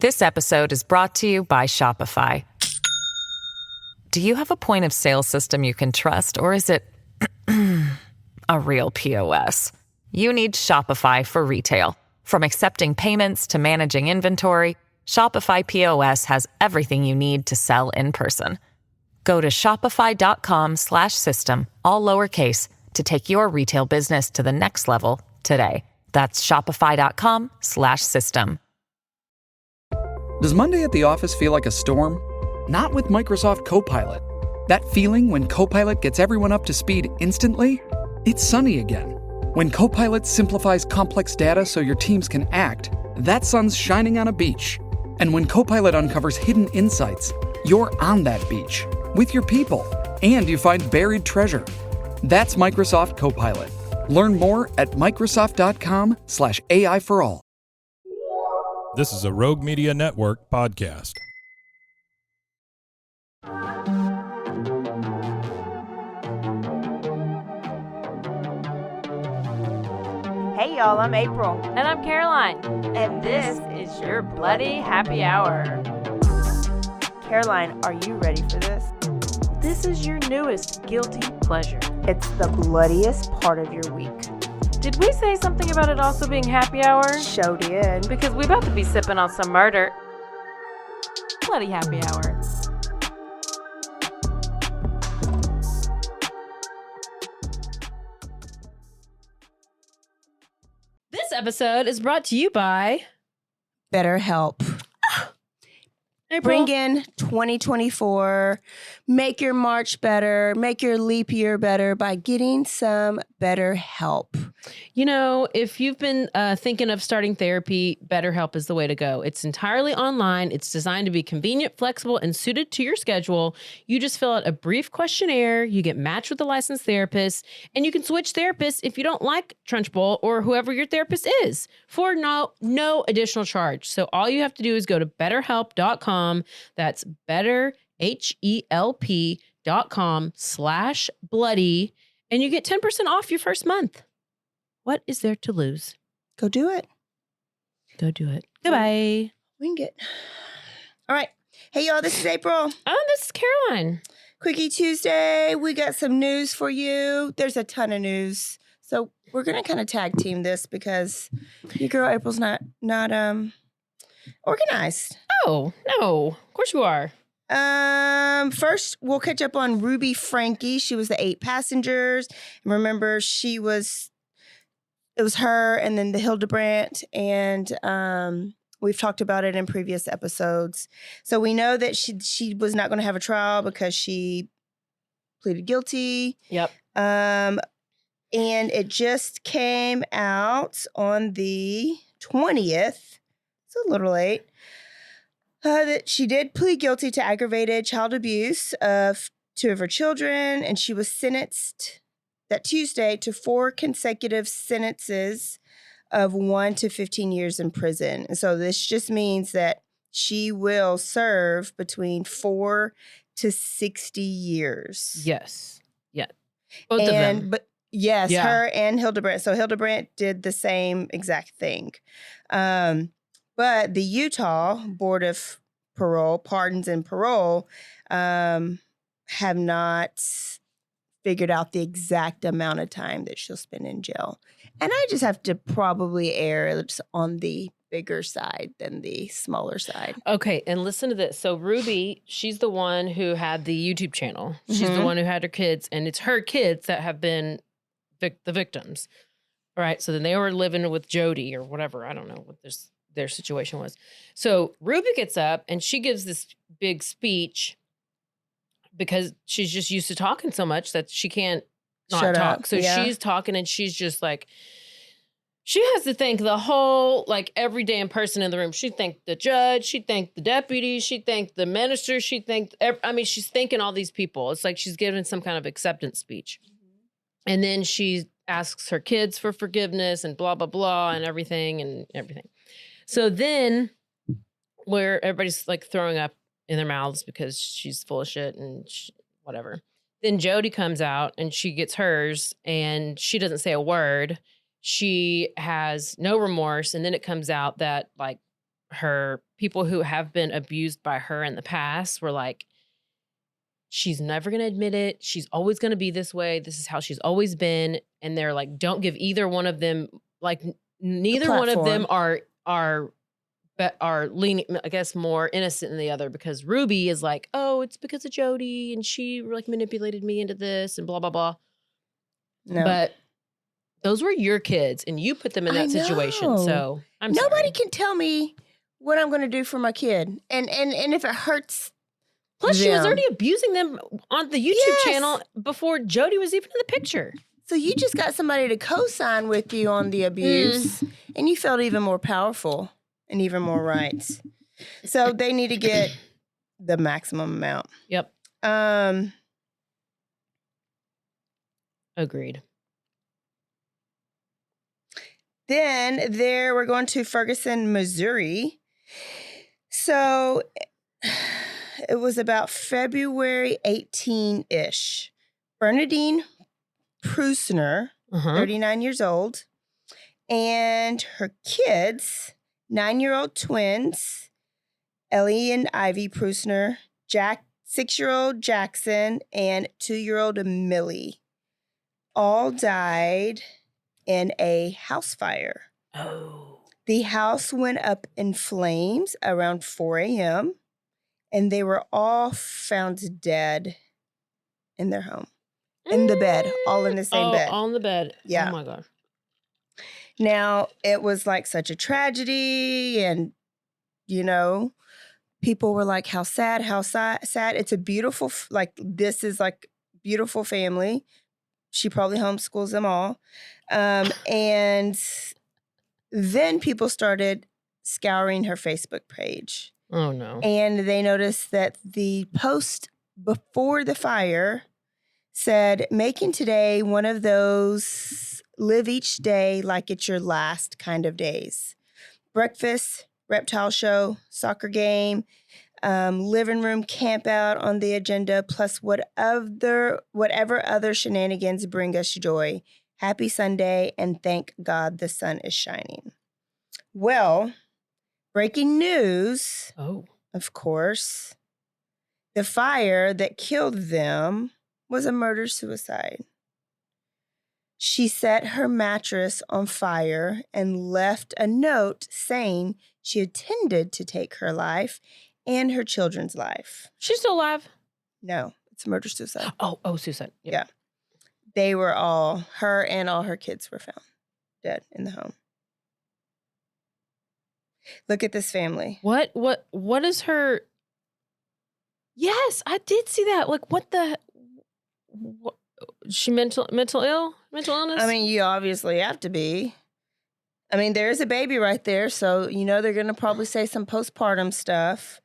This episode is brought to you by Shopify. Do you have a point of sale system you can trust, or is it a real POS? You need Shopify for retail. From accepting payments to managing inventory, Shopify POS has everything you need to sell in person. Go to shopify.com/system, all lowercase, to take your retail business to the next level today. That's shopify.com/system. Does Monday at the office feel like a storm? Not with Microsoft Copilot. That feeling when Copilot gets everyone up to speed instantly? It's sunny again. When Copilot simplifies complex data so your teams can act, that sun's shining on a beach. And when Copilot uncovers hidden insights, you're on that beach with your people, and you find buried treasure. That's Microsoft Copilot. Learn more at Microsoft.com/AI for all. This is a Rogue Media Network podcast. Hey y'all, I'm April. And I'm Caroline. And this is your Bloody Happy Hour. Caroline, are you ready for this? This is your newest guilty pleasure. It's the bloodiest part of your week. Did we say something about it also being happy hour? Show did. Because we about to be sipping on some murder. Bloody happy hour. This episode is brought to you by BetterHelp. Bring in 2024. Make your March better. Make your leap year better by getting some BetterHelp. You know, if you've been thinking of starting therapy, BetterHelp is the way to go. It's entirely online. It's designed to be convenient, flexible, and suited to your schedule. You just fill out a brief questionnaire, you get matched with a licensed therapist, and you can switch therapists if you don't like Trunchbull or whoever your therapist is for no additional charge. So all you have to do is go to betterhelp.com. That's betterhelp.com/bloody, and you get 10% off your first month. What is there to lose? Go do it. Go do it. Goodbye. Wing it. All right. Hey, y'all, this is April. Oh, this is Caroline. Quickie Tuesday. We got some news for you. There's a ton of news. So we're going to kind of tag team this because your girl April's not organized. Oh, no. Of course you are. First, we'll catch up on Ruby Frankie. She was the 8 passengers. And remember, it was her and then the Hildebrandt, and we've talked about it in previous episodes. So we know that she was not going to have a trial because she pleaded guilty. Yep. And it just came out on the 20th. It's a little late. That she did plead guilty to aggravated child abuse of 2 of her children, and she was sentenced that Tuesday to 4 consecutive sentences of 1 to 15 years in prison. And so this just means that she will serve between 4 to 60 years. Yes. Yeah. Both of them. But yes, Yeah. her and Hildebrandt. So Hildebrandt did the same exact thing. But the Utah Board of Pardons and Parole have not figured out the exact amount of time that she'll spend in jail. And I just have to probably err on the bigger side than the smaller side. Okay, and listen to this. So Ruby, she's the one who had the YouTube channel. She's the one who had her kids, and it's her kids that have been the victims. All right, so then they were living with Jody or whatever. I don't know what their situation was. So Ruby gets up and she gives this big speech because she's just used to talking so much that she can't not Shut talk. up. So Yeah. she's talking and she's just like, she has to thank the whole, like, every damn person in the room. She thanked the judge. She thanked the deputy. She thanked the minister. She thanked, she's thanking all these people. It's like she's giving some kind of acceptance speech. And then she asks her kids for forgiveness and blah, blah, blah, and everything. So then where everybody's like throwing up in their mouths because she's full of shit and whatever. Then Jody comes out and she gets hers and she doesn't say a word. She has no remorse. And then it comes out that like her people who have been abused by her in the past were like, she's never going to admit it. She's always going to be this way. This is how she's always been. And they're like, don't give either one of them, like neither one of them are leaning, I guess, more innocent than the other, because Ruby is like, oh, it's because of Jody and she like manipulated me into this and blah, blah, blah. No. But those were your kids and you put them in that situation. So nobody can tell me what I'm going to do for my kid. And if it hurts. Plus, she was already abusing them on the YouTube channel before Jody was even in the picture. So you just got somebody to co-sign with you on the abuse, and you felt even more powerful and even more rights. So they need to get the maximum amount. Yep. Agreed. Then we're going to Ferguson, Missouri. So it was about February 18-ish. Bernadine Prusner, 39 years old, and her kids, 9-year-old twins, Ellie and Ivy Prusner, 6-year-old Jackson, and 2-year-old Millie, all died in a house fire. Oh. The house went up in flames around 4 a.m., and they were all found dead in their home. In the bed, all in the same bed. All in the bed. Yeah. Oh, my God. Now, it was like such a tragedy, and, you know, people were like, how sad. It's a beautiful, this is like beautiful family. She probably homeschools them all. And then people started scouring her Facebook page. Oh, no. And they noticed that the post before the fire said, making today one of those live each day like it's your last kind of days. Breakfast, reptile show, soccer game, living room camp out on the agenda, plus whatever other shenanigans bring us joy. Happy Sunday, and thank God the sun is shining. Well, breaking news, of course, the fire that killed them was a murder-suicide. She set her mattress on fire and left a note saying she intended to take her life and her children's life. She's still alive? No, it's murder-suicide. Oh, suicide. Yep. Yeah. Her and all her kids were found dead in the home. Look at this family. What is her? Yes, I did see that. Like, what? She mental illness? I mean, you obviously have to be. I mean, there's a baby right there, so you know they're going to probably say some postpartum stuff.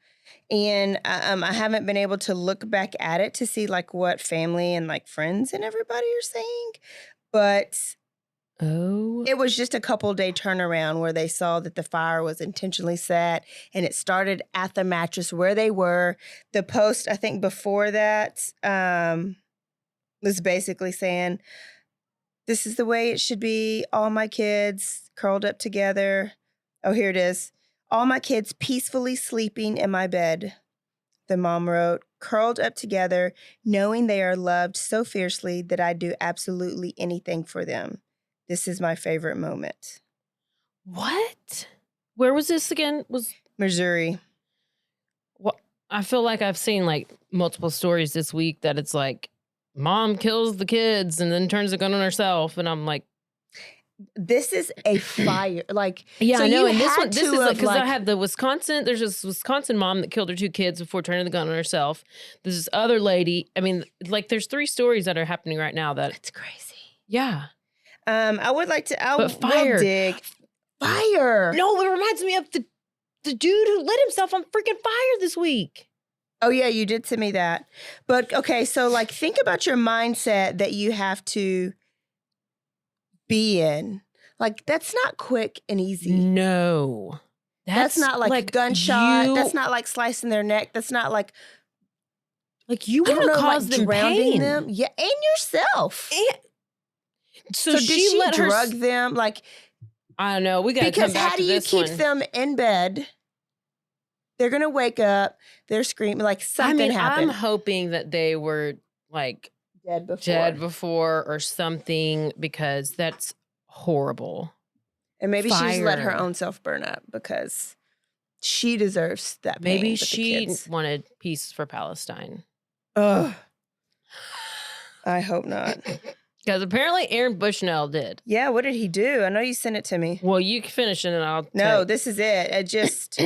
And I haven't been able to look back at it to see like what family and like friends and everybody are saying, but it was just a couple-day turnaround where they saw that the fire was intentionally set, and it started at the mattress where they were. The post, I think, before that was basically saying, this is the way it should be. All my kids curled up together. Oh, here it is. All my kids peacefully sleeping in my bed. The mom wrote, curled up together, knowing they are loved so fiercely that I'd do absolutely anything for them. This is my favorite moment. What? Where was this again? Was Missouri. Well, I feel like I've seen like multiple stories this week that it's like mom kills the kids and then turns the gun on herself, and I'm like, this is a fire. Like, yeah, so I know. You and this had one, this to is like, because like, I have the Wisconsin. There's this Wisconsin mom that killed her 2 kids before turning the gun on herself. There's this other lady. I mean, like, there's 3 stories that are happening right now. That's crazy. Yeah. I would like to. But fire. We'll dig. Fire. No, it reminds me of the dude who lit himself on freaking fire this week. Oh, yeah, you did send me that. But, okay, so, like, think about your mindset that you have to be in. Like, that's not quick and easy. No. That's not like a gunshot. That's not like slicing their neck. That's not like you want to cause like them drowning pain. them. Yeah, and yourself. So did she drug them? Like, I don't know. We got to come back to this one. Because how do you keep them in bed they're going to wake up. They're screaming like something happened. I'm hoping that they were like dead before or something, because that's horrible. And maybe she's let her Fire. own self burn up because she deserves that pain. Maybe with the she kids. wanted peace for Palestine. Ugh. I hope not. Because apparently Aaron Bushnell did. Yeah, what did he do? I know you sent it to me. Well, you can finish it and I'll No, this is it. I just,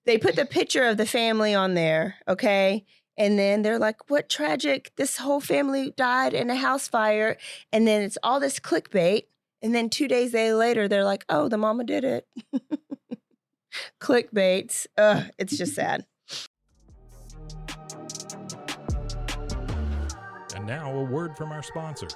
they put the picture of the family on there, okay? And then they're like, what tragic, this whole family died in a house fire. And then it's all this clickbait. And then 2 days later, they're like, oh, the mama did it. Clickbait. Ugh, it's just sad. And now a word from our sponsors.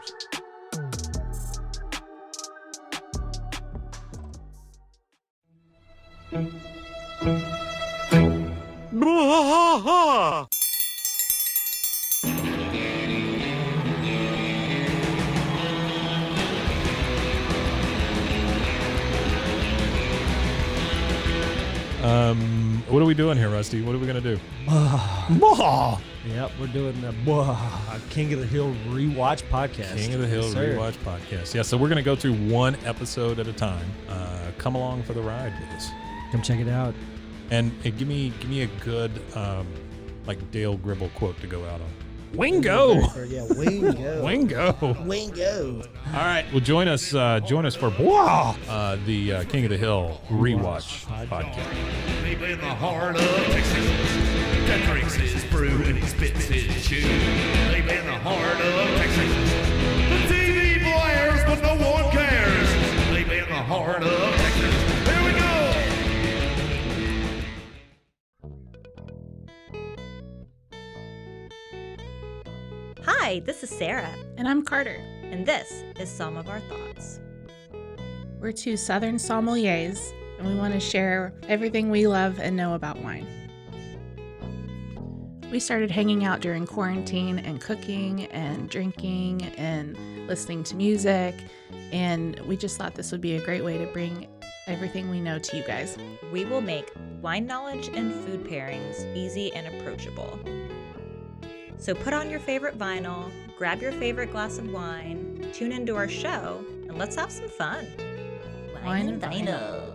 What are we doing here, Rusty? What are we going to do? Yep, we're doing the King of the Hill rewatch podcast. King of the Hill Yes, sir. Rewatch Podcast. Yeah, so we're going to go through one episode at a time. Come along for the ride with us. Come check it out. And give me a good like Dale Gribble quote to go out on. Wingo! Yeah, Wingo. Wingo! Wingo. All right, well, join us for the King of the Hill Rewatch Podcast. Deep in the heart of Texas, that drinks his brew and he spits his chew. Deep in the heart of Texas, the TV blares but no one cares. Deep in the heart of Texas, here we go. Hi, this is Sarah, And I'm Carter. and this is Some of Our Thoughts. We're two Southern sommeliers, and we want to share everything we love and know about wine. We started hanging out during quarantine and cooking and drinking and listening to music, and we just thought this would be a great way to bring everything we know to you guys. We will make wine knowledge and food pairings easy and approachable. So put on your favorite vinyl, grab your favorite glass of wine, tune into our show, and let's have some fun. Wine and vinyl.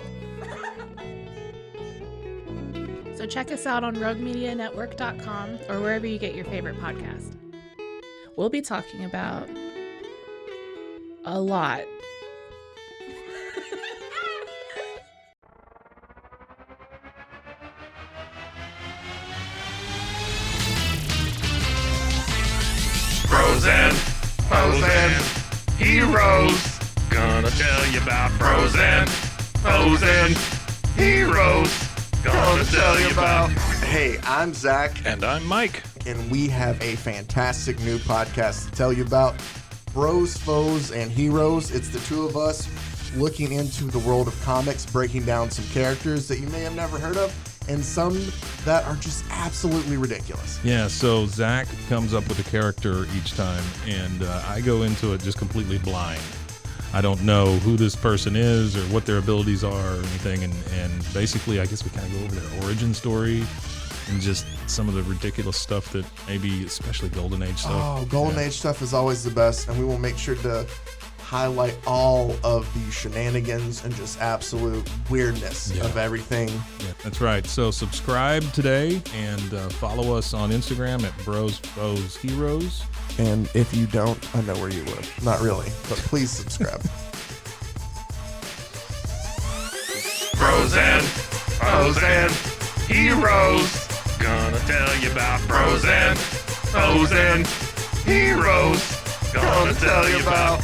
So check us out on roguemedianetwork.com or wherever you get your favorite podcast. We'll be talking about a lot. Frozen, heroes. Gonna tell you about Frozen, heroes. Gonna tell you about. Hey, I'm Zach, And I'm Mike. and we have a fantastic new podcast to tell you about. Bros, Foes, and Heroes. It's the two of us looking into the world of comics, breaking down some characters that you may have never heard of, and some that are just absolutely ridiculous. Yeah, so Zach comes up with a character each time, and I go into it just completely blind. I don't know who this person is or what their abilities are or anything, and basically I guess we kind of go over their origin story and just some of the ridiculous stuff that maybe, especially Golden Age stuff. Oh, Golden Yeah. Age stuff is always the best, and we will make sure to highlight all of the shenanigans and just absolute weirdness Yeah. of everything. Yeah, that's right. So subscribe today and follow us on Instagram at Bros Foes Heroes. And if you don't, I know where you live. Not really, but please subscribe. Frozen, heroes. Gonna tell you about Frozen, heroes. Gonna tell you about.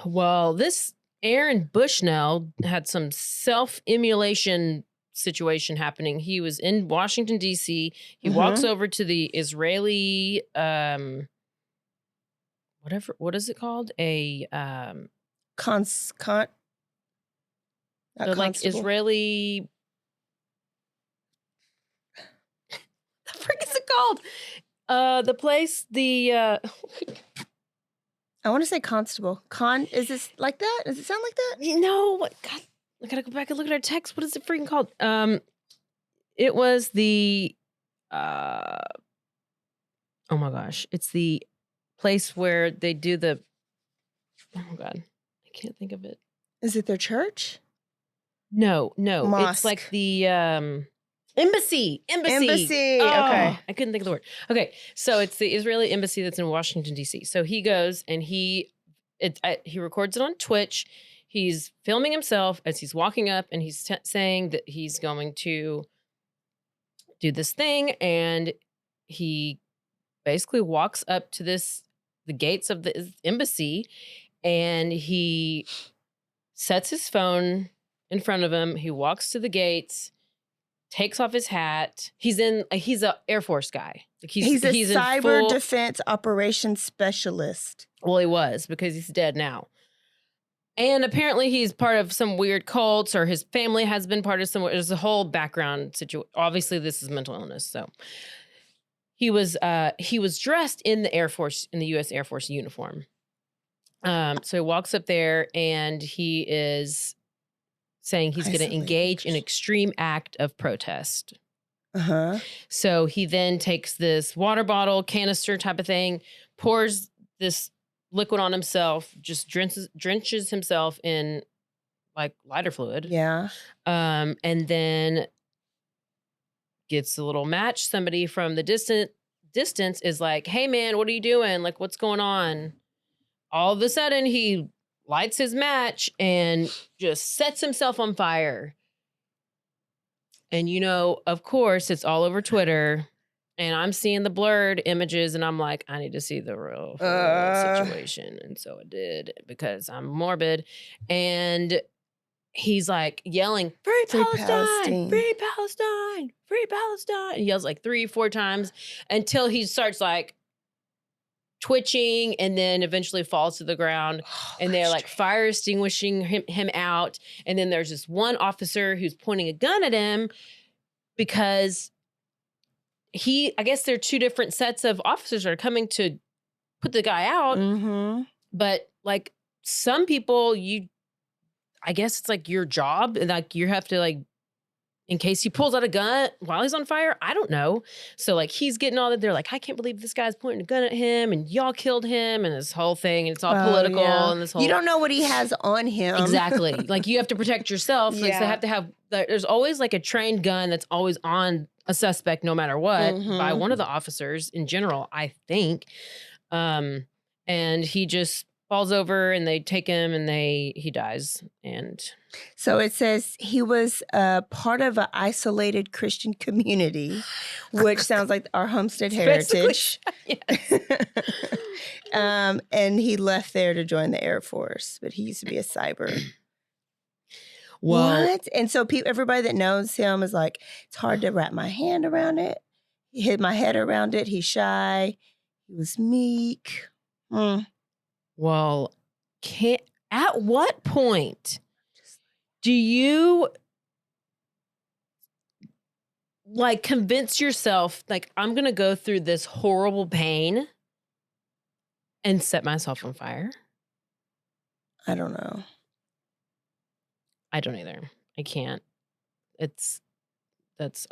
Well, this Aaron Bushnell had some self-immolation situation happening. He was in Washington, D.C. He walks over to the Israeli, what is it called? A, Not the, like constable. Israeli, the frick is it called? The place, I want to say constable. Is this like that? Does it sound like that? God, I gotta go back and look at our text. What is it freaking called? It was the, oh my gosh, it's the place where they do the, oh God, I can't think of it. Is it their church? No, Mosque. it's like the embassy. Embassy. Oh, Okay. I couldn't think of the word. Okay, so it's the Israeli embassy that's in Washington D.C. So he goes and he records it on Twitch. He's filming himself as he's walking up, and he's saying that he's going to do this thing, and he basically walks up to the gates of the embassy, and he sets his phone in front of him. He walks to the gates, takes off his hat. He's a Air Force guy. Like he's a cyber defense operations specialist. Well, he was, because he's dead now. And apparently he's part of some weird cults, or his family has been part of some. There's a whole background situation. Obviously, this is mental illness. So he was dressed in the Air Force, in the U.S. Air Force uniform. So he walks up there, and he is saying he's going to engage in an extreme act of protest. Uh-huh. So he then takes this water bottle, canister type of thing, pours this liquid on himself, just drenches himself in like lighter fluid. Yeah. And then gets a little match. Somebody from the distance is like, "Hey man, what are you doing? Like, what's going on?" All of a sudden he lights his match and just sets himself on fire. And of course, it's all over Twitter. And I'm seeing the blurred images, and I'm like, I need to see the real situation. And so I did, because I'm morbid. And he's like yelling, "Free Palestine, free Palestine, free Palestine." He yells like 3-4 times until he starts like twitching, and then eventually falls to the ground. And they're like fire extinguishing him out. And then there's this one officer who's pointing a gun at him, because I guess there are 2 different sets of officers that are coming to put the guy out. Mm-hmm. But like some people, I guess it's like your job, and like you have to, like, in case he pulls out a gun while he's on fire. I don't know. So like he's getting all that. They're like, "I can't believe this guy's pointing a gun at him, and y'all killed him," and this whole thing. And it's all political. Yeah. And this whole, you don't know what he has on him. Exactly. Like you have to protect yourself. Like, so they have to have, there's always like a trained gun that's always on a suspect no matter what, by one of the officers in general, I think. And he just falls over, and they take him, and he dies. And so it says he was part of an isolated Christian community, which sounds like our Homestead heritage. Yes. And he left there to join the Air Force, but he used to be a cyber. Well, what? And so everybody that knows him is like, it's hard to wrap my hand around it. He hid my head around it. He's shy. He was meek. Well, at what point do you like convince yourself, like, I'm going to go through this horrible pain and set myself on fire? I don't know. I don't either. I can't. That's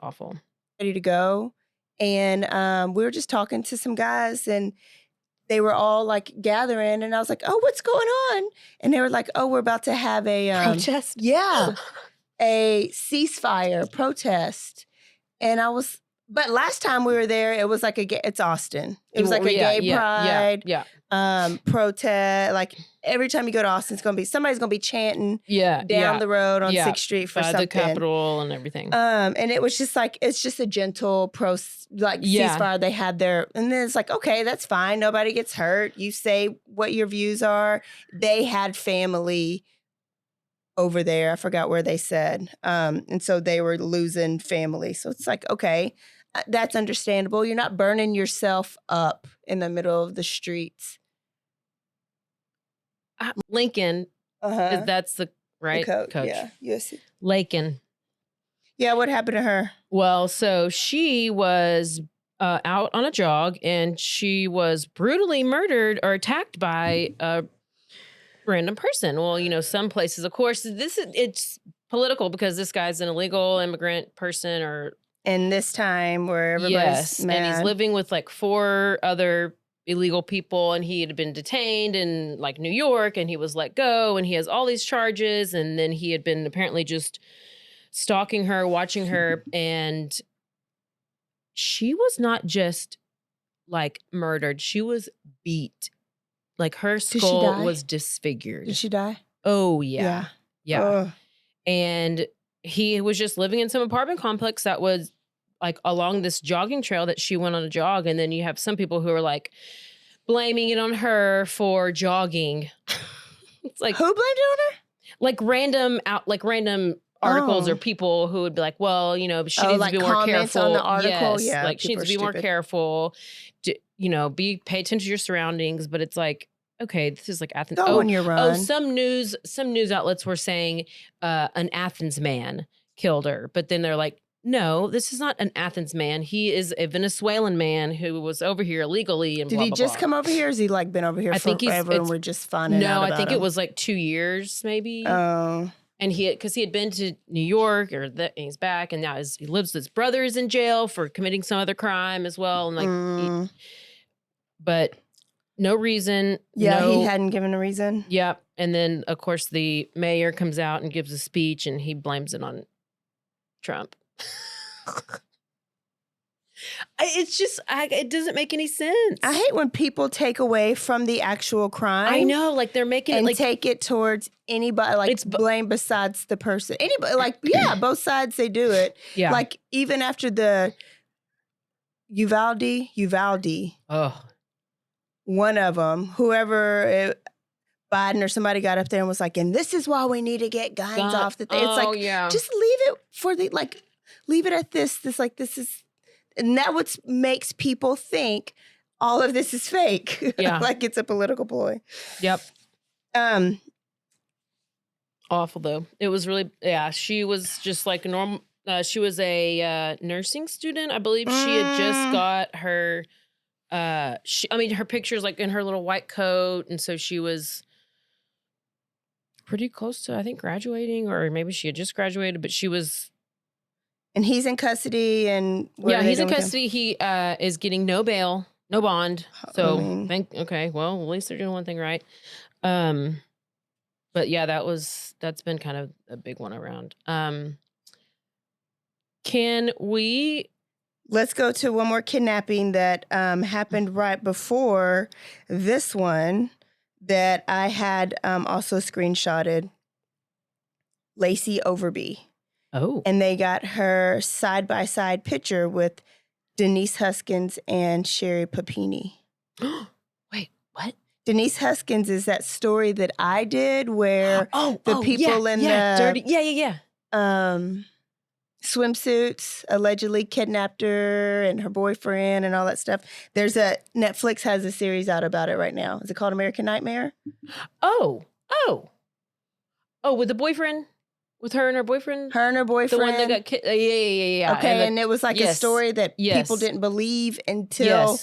awful. Ready to go. And we were just talking to some guys, and they were all like gathering, and I was like, "Oh, what's going on?" And they were like, "Oh, we're about to have a protest." Yeah, a ceasefire protest. And but last time we were there, it was like it's Austin. It was like a gay pride protest. Like every time you go to Austin, somebody's gonna be chanting down the road on 6th Street for something. The Capitol and everything. And it was just like, it's just a gentle ceasefire they had there. And then it's like, okay, that's fine. Nobody gets hurt. You say what your views are. They had family over there. I forgot where they said. And so they were losing family. So it's like, okay, that's understandable. You're not burning yourself up in the middle of the streets. Lincoln, that's the right the coach. Yeah, USC. Lincoln. Yeah, what happened to her? Well, so she was out on a jog, and she was brutally murdered or attacked by a random person. Well, you know, some places, of course, it's political because this guy's an illegal immigrant person, or And this time where everybody's mad. and he's living with like 4 other illegal people, and he had been detained in like New York, and he was let go, and he has all these charges, and then he had been apparently just stalking her, watching her, and she was not just like murdered, she was beat. Like her skull was disfigured. Did she die? Oh yeah. Yeah. Ugh. And he was just living in some apartment complex that was like along this jogging trail that she went on a jog. And then you have some people who are like blaming it on her for jogging. It's like, who blamed it on her? Like random articles or people who would be like, well, you know, she needs like to be more careful. On the article? Yes, Yeah, like she needs to be more careful. You know, pay attention to your surroundings. But it's like, okay, this is like Athens. Go on your run. Some news outlets were saying an Athens man killed her, but then they're like, no, this is not an Athens man. He is a Venezuelan man who was over here illegally. And did he just come over here? Or has he like been over here forever and we're just finding out about I think him? it was like 2 years maybe. Oh. And because he had been to New York, and he's back, and now he lives with his brother is in jail for committing some other crime as well, and like, but no reason. Yeah, he hadn't given a reason. Yep. And then of course the mayor comes out and gives a speech, and he blames it on Trump. It's just, it doesn't make any sense. I hate when people take away from the actual crime. I know, like they're making and it like take it towards anybody, like it's blame besides the person. Anybody, like both sides they do it. Yeah, like even after the Uvalde. Oh, one of them, whoever. Biden or somebody got up there and was like, and this is why we need to get guns off the thing. It's like, just leave it for the, like, leave it at this. This is, and that what makes people think all of this is fake. Yeah. Like it's a political ploy. Yep. Awful though. It was really, she was just like a normal, she was a nursing student. I believe she had just got her, her picture's like in her little white coat. And so she was pretty close to, I think, graduating, or maybe she had just graduated, but she was. And he's in custody, and he's in custody. He is getting no bail, no bond. So okay, well, at least they're doing one thing right. But yeah, that's been kind of a big one around. Let's go to one more kidnapping that happened right before this one that I had also screenshotted. Lacey Overby. Oh. And they got her side-by-side picture with Denise Huskins and Sherry Papini. Wait, what? Denise Huskins is that story that I did where the people in the dirty, swimsuits allegedly kidnapped her and her boyfriend and all that stuff. Netflix has a series out about it right now. Is it called American Nightmare? Oh, with the boyfriend? With her and her boyfriend? Her and her boyfriend. The one that got kidnapped. Yeah. Okay, and it was like a story that people didn't believe until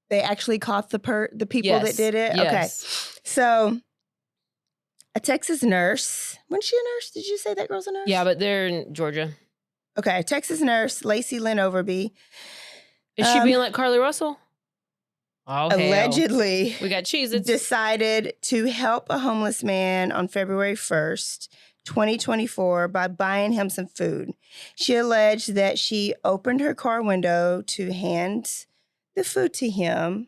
they actually caught the people that did it. Yes. Okay. So a Texas nurse. Wasn't she a nurse? Did you say that girl's a nurse? Yeah, but they're in Georgia. Okay, a Texas nurse, Lacey Lynn Overby. Is she being like Carly Russell? Oh, allegedly. Hell. We got cheese. Decided to help a homeless man on February 1st. 2024 by buying him some food. She alleged that she opened her car window to hand the food to him,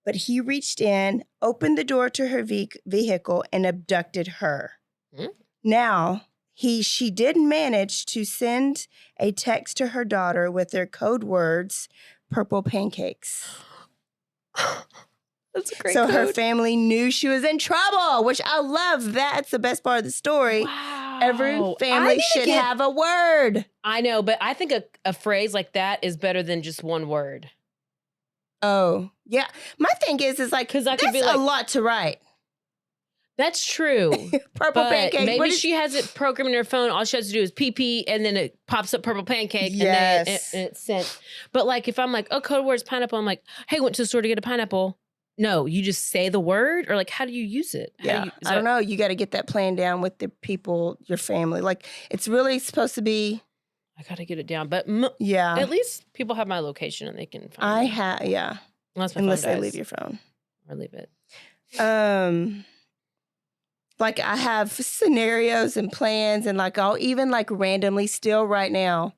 but he reached in, opened the door to her vehicle, and abducted her. Mm-hmm. Now, she did manage to send a text to her daughter with their code words, purple pancakes. That's a great So code. her family knew she was in trouble, which I love. That's the best part of the story. Wow. Every family should have a word. I know, but I think a phrase like that is better than just one word. Oh, yeah. My thing is like, 'cause that could that's be like, a lot to write. That's true. Purple but pancake. Maybe she has it programmed in her phone. All she has to do is pee, and then it pops up purple pancake, Yes. and then it's sent. But like, if I'm like, oh, code word's pineapple, I'm like, hey, went to the store to get a pineapple. No, you just say the word, or like, how do you use it? Yeah, I don't know. You got to get that plan down with the people, your family. Like, it's really supposed to be. I got to get it down. But yeah, at least people have my location and they can find me. Yeah. Unless they leave your phone. Or leave it. Like I have scenarios and plans, and like I'll even like randomly still right now,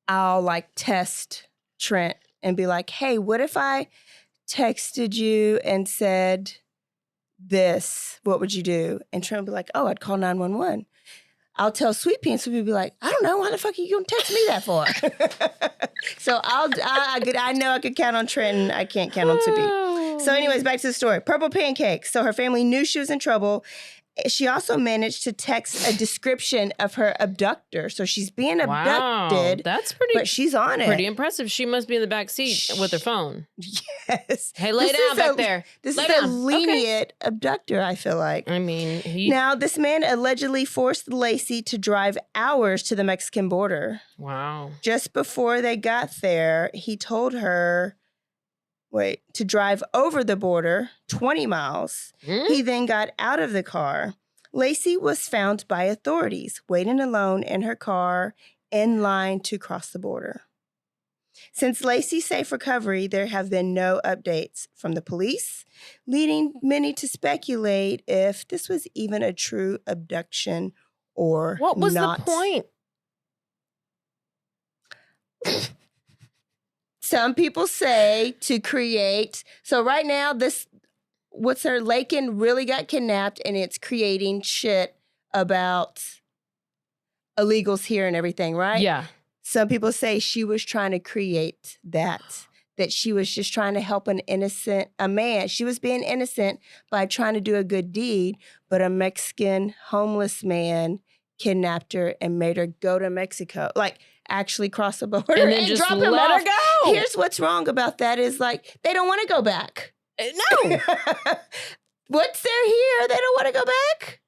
I'll like test Trent and be like, hey, what if I texted you and said this? What would you do? And Trent would be like, oh, I'd call 911. I'll tell Sweet Pea, and Sweet Pea would be like, I don't know, why the fuck are you gonna text me that for? So I know I could count on Trent, and I can't count on Sweet Pea. So anyways, back to the story. Purple pancake. So her family knew she was in trouble. She also managed to text a description of her abductor. So she's being abducted. That's pretty. But she's on it. Pretty impressive. She must be in the back seat with her phone. Yes. Hey, lay down back there. This lay is down. a lenient abductor, I feel like. I mean, now this man allegedly forced Lacey to drive hours to the Mexican border. Wow. Just before they got there, he told her to drive over the border 20 miles. He then got out of the car. Lacey was found by authorities waiting alone in her car in line to cross the border. Since Lacey's safe recovery, there have been no updates from the police, leading many to speculate if this was even a true abduction or what was not. the point? Some people say to create. So right now, Lakin really got kidnapped, and it's creating shit about illegals here and everything, right? Yeah. Some people say she was trying to create that she was just trying to help a man. She was being innocent by trying to do a good deed, but a Mexican homeless man kidnapped her and made her go to Mexico. Like, actually cross the border and then just drop him let off. her go. Here's what's wrong about that is like they don't want to go back. No. Once they're here, they don't want to go back.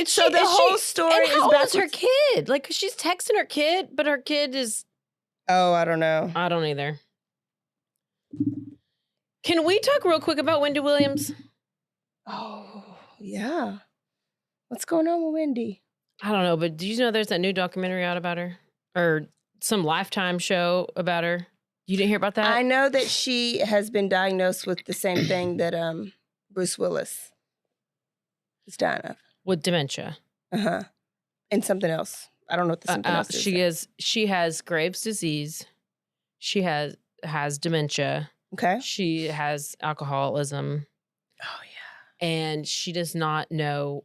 So the whole story and is how old is her backwards. kid? Like, she's texting her kid, but her kid is. Oh, I don't know. I don't either. Can we talk real quick about Wendy Williams? Oh, yeah. What's going on with Wendy? I don't know, but do you know there's that new documentary out about her? Or some Lifetime show about her? You didn't hear about that? I know that she has been diagnosed with the same thing that Bruce Willis is dying of. With dementia. Uh-huh. And something else. I don't know what the something else is. She has Graves' disease. She has dementia. Okay. She has alcoholism. Oh, yeah. And she does not know.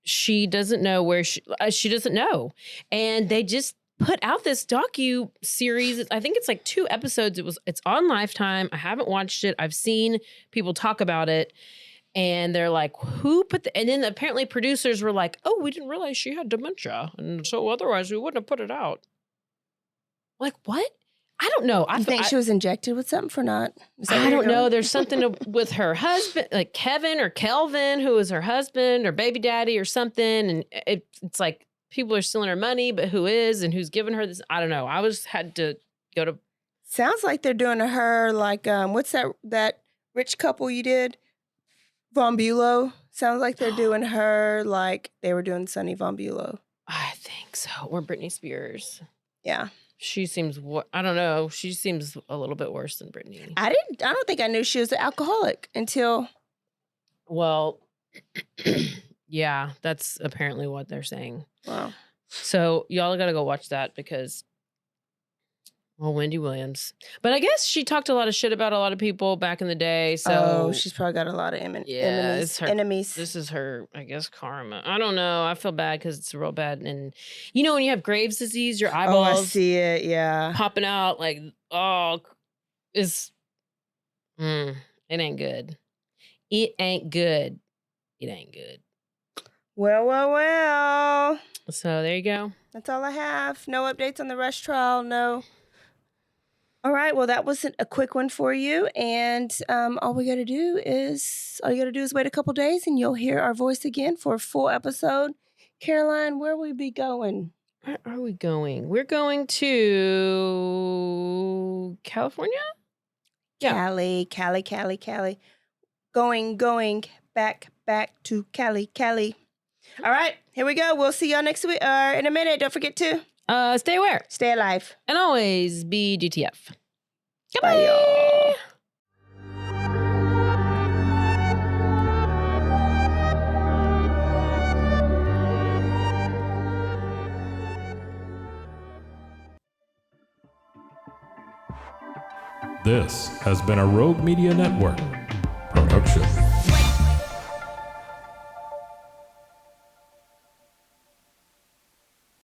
She doesn't know where she doesn't know. And they just put out this docu series. I think it's like 2 episodes. It's on Lifetime. I haven't watched it. I've seen people talk about it. And they're like, who put and then apparently producers were like, oh, we didn't realize she had dementia. And so otherwise we wouldn't have put it out. Like, what? I don't know. You think she was injected with something for not? I don't know. There's something with her husband, like Kevin or Kelvin, who is her husband or baby daddy or something. And it's like people are stealing her money, but who is and who's giving her this? I don't know. I had to go to. Sounds like they're doing to her like, what's that rich couple you did? Von Bulow. Sounds like they're doing her like they were doing Sonny Von Bulow. I think so. Or Britney Spears. Yeah. She seems, I don't know. She seems a little bit worse than Britney. I don't think I knew she was an alcoholic until. Well, yeah, that's apparently what they're saying. Wow. So y'all got to go watch that because, well, Wendy Williams. But I guess she talked a lot of shit about a lot of people back in the day. So she's probably got a lot of enemies. This is her, I guess, karma. I don't know. I feel bad because it's real bad. And you know, when you have Graves' disease, your eyeballs. Oh, I see it. Yeah. Popping out like, it ain't good. It ain't good. It ain't good. Well. So there you go. That's all I have. No updates on the Rush trial. No All right. Well, that was a quick one for you. And all you got to do is wait a couple days and you'll hear our voice again for a full episode. Caroline, where will we be going? Where are we going? We're going to California? Yeah. Cali. Going back to Cali. All right. Here we go. We'll see y'all next week in a minute. Don't forget to Stay aware. stay alive. And always be GTF. Bye, y'all. This has been a Rogue Media Network production.